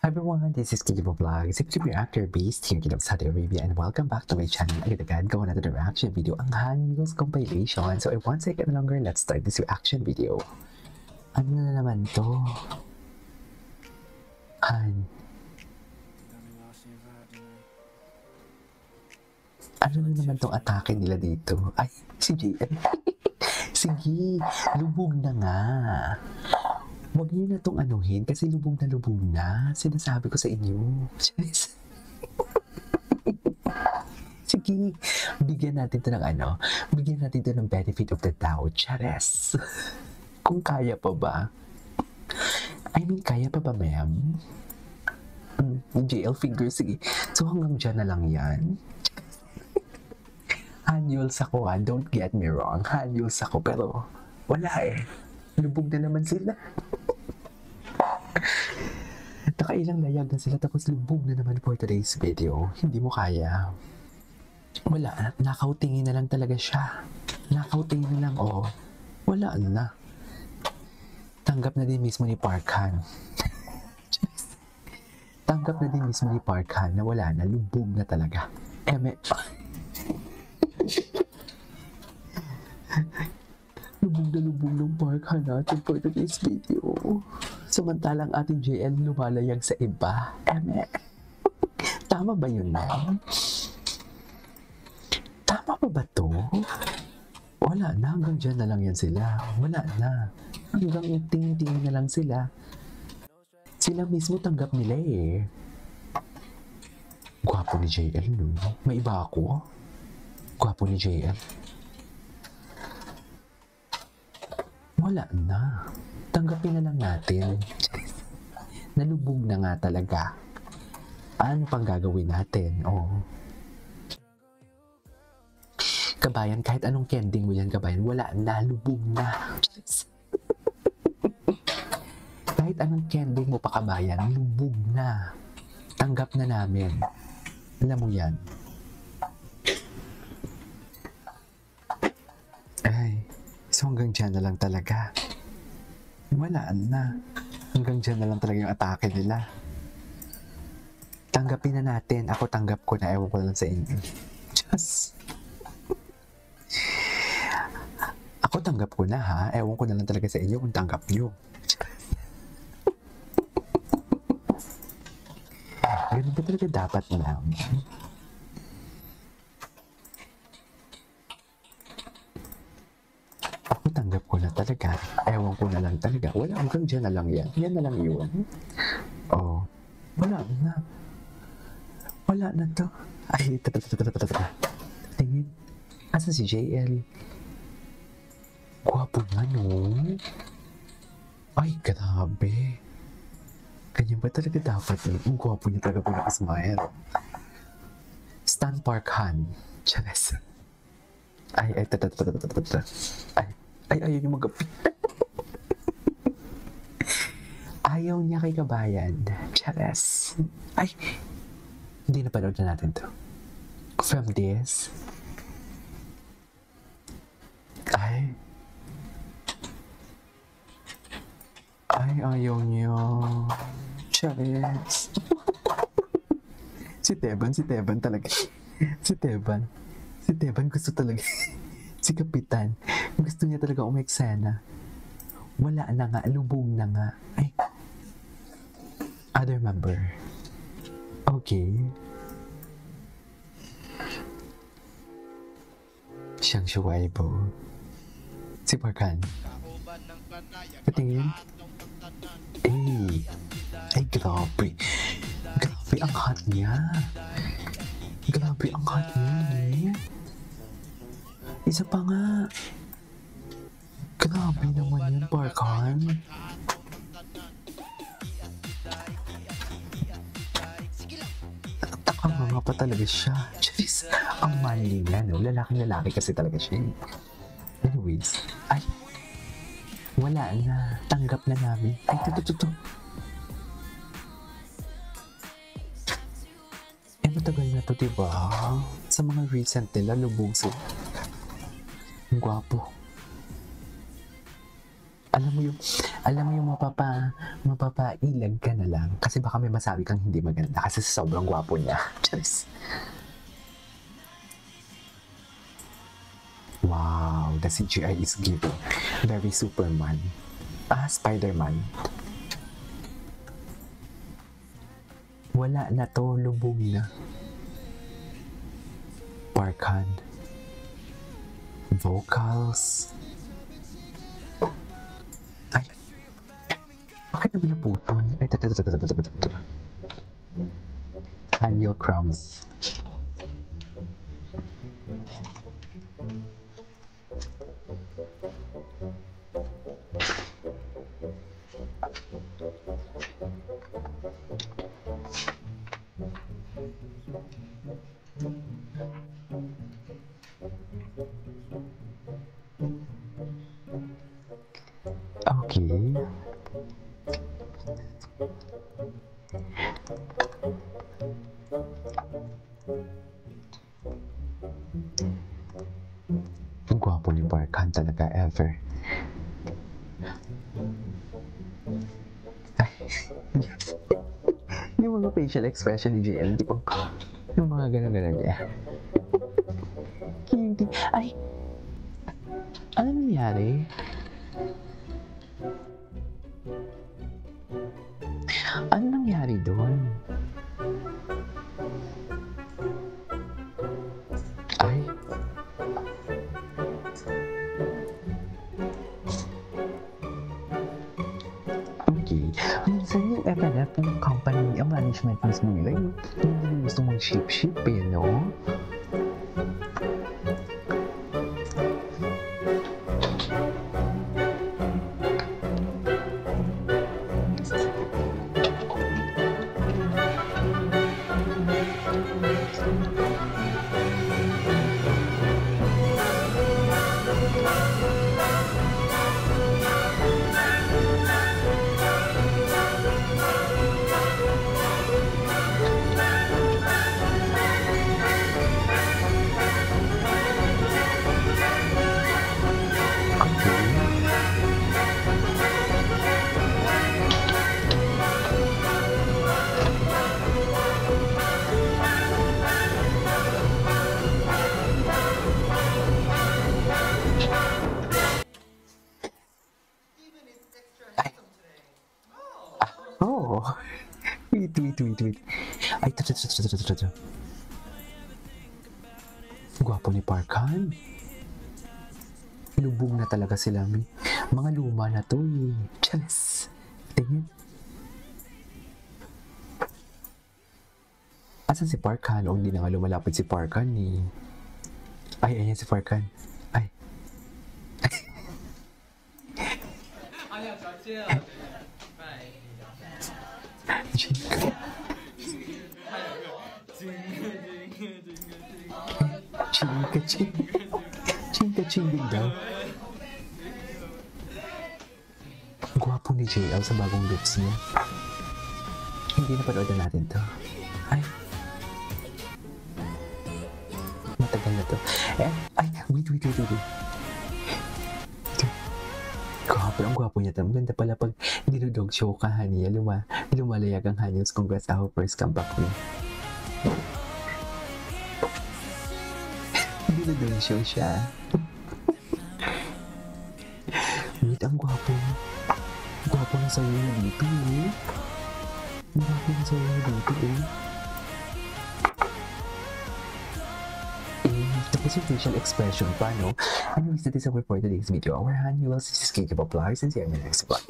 Hi everyone, this is Kikibo Vlog, executive reactor based here in Saudi Arabia, and welcome back to my channel. Agad-agad gawa natin the reaction video, ang Han Yule's compilation. So if one second longer, let's start this reaction video. Ano na naman to? Han. Ano na naman tong atake nila dito? Ay, si JL. Sige, lubog na nga. Huwag niyo na itong anuhin kasi lubog na. Sinasabi ko sa inyo. Sige, bigyan natin ito ng bigyan natin ito ng benefit of the doubt. Chares. Kung kaya pa ba? I mean, kaya pa ba, ma'am? JL fingers, sige. So hanggang dyan na lang yan. Hanyuls ako don't get me wrong. Hanyuls ako, pero wala eh. Lubog na naman sila. Nakailang layag na sila tapos lubog na naman for today's video. Hindi mo kaya. Wala, nakautingin na lang talaga siya. Nakautingin na lang, oh. Wala na. Tanggap na din mismo ni Parkhan. Tanggap na din mismo ni Parkhan na wala na, lubog na talaga. Lubog ng Parkhan natin for today's video. Samantalang ating JL lumalayag sa iba. Tama ba yun, ma'am? Tama ba to? Wala na, hanggang dyan na lang yan sila. Wala na. Hanggang ting-ting na lang sila. Sila mismo tanggap nila eh. Gwapo ni JL, no? May iba ako. Gwapo ni JL. Wala na. Tanggapin na lang natin. Nalubog na nga talaga. Ano pang gagawin natin? Oh. Kabayan, kahit anong kending mo yan, kabayan, wala na. Lubog na. Kahit anong kending mo pa, kabayan, lubog na. Tanggap na namin. Alam mo yan. Ay. So hanggang dyan na lang talaga. Wala na. Hanggang dyan na lang talaga yung atake nila. Tanggapin na natin. Ako tanggap ko na. Ewan ko lang sa inyo. Just. Ako tanggap ko na ha. Ewan ko na lang talaga sa inyo kung tanggap nyo. Ganun ba talaga dapat na? Tanggap ko na talaga. Ewan ko na lang talaga. Wala, hanggang dyan na lang yan. Yan na lang yun. Oh. Wala na. Wala na to. Ay, tingin. Asa si JL? Gwapo nga, no? Ay, grabe. Ganyan ba talaga dapat? Ang gwapo niya talaga po nakasmile. Stan Parkhan. Chares. Ay, ayaw niya mag-apit. Ayaw niya kay kabayan. Chares. Ay, hindi na panood na natin to. From this. Ay, ayaw niya. Chares. Si Teban talaga. Si Teban gusto talaga. Si Kapitan, gusto niya talaga umeksena. Wala na nga, lubog na nga. Ay, other member. Okay. Siyang Shuwaibo. Si Parkhan. Patingin. Ay, grabe. Grabe ang hot niya. Grabe ang hot niya, eh. Isa pa nga. Grabe naman yun, Parkhan. Takang nga pa talaga siya. Jeez, ang manly niya, no? Lalaking-lalaki kasi talaga siya. Anyways, ay, wala na. Tanggap na namin. Ay, ito. Matagal na to, diba? Sa mga recent nila, lubog sila. Ang gwapo. alam mo yung mapapailag ka na lang kasi baka may masabi kang hindi maganda kasi sobrang gwapo niya. Charis. Wow, the CGI is giving. Very Superman. Spider-Man. Wala na to, lubog na. Park hand. Vocals. Ay. Bakit naman naputol? Ay, tata. Daniel Crumbs. Okay. Ang gwapo ni Barkan talaga ever. Yung mga facial expression ni JL, di ba? Yung mga gano'n-gano'n niya. Cutie. Ay! Ano nangyari? Ano nangyari doon? Ay. Okay. Minsan yung FNF, yung company, ang management mismo nila, yung hindi gusto mong ship-ship eh, no? Oh, wait. Ay, ito. Gwapo ni Parkan. Lubog na talaga sila. Mga luma na to eh. Charis. Tingin. Asan si Parkan? O hindi na nga lumalapit si Parkan eh. Ay, ayan si Parkan. Ay. Chingka-chinging daw. Gwapo ni JL sa bagong looks niya. Hindi na panoodan natin to. Ay. Matagal na to. Ay, wait. Ang gwapo niya. Ganda pala pag dinudog show ka, honey. Lumalayag ang hanyos. Congrats ako first comeback niya. Dinudog show siya. Wait, ang gwapo. Gwapo na sa'yo na dito eh. Gwapo na sa'yo na dito eh. Tapos yung facial expression pa, no? Anyways, that is all for today's video. Our hand, you will see this cake of applause and see you in the next vlog.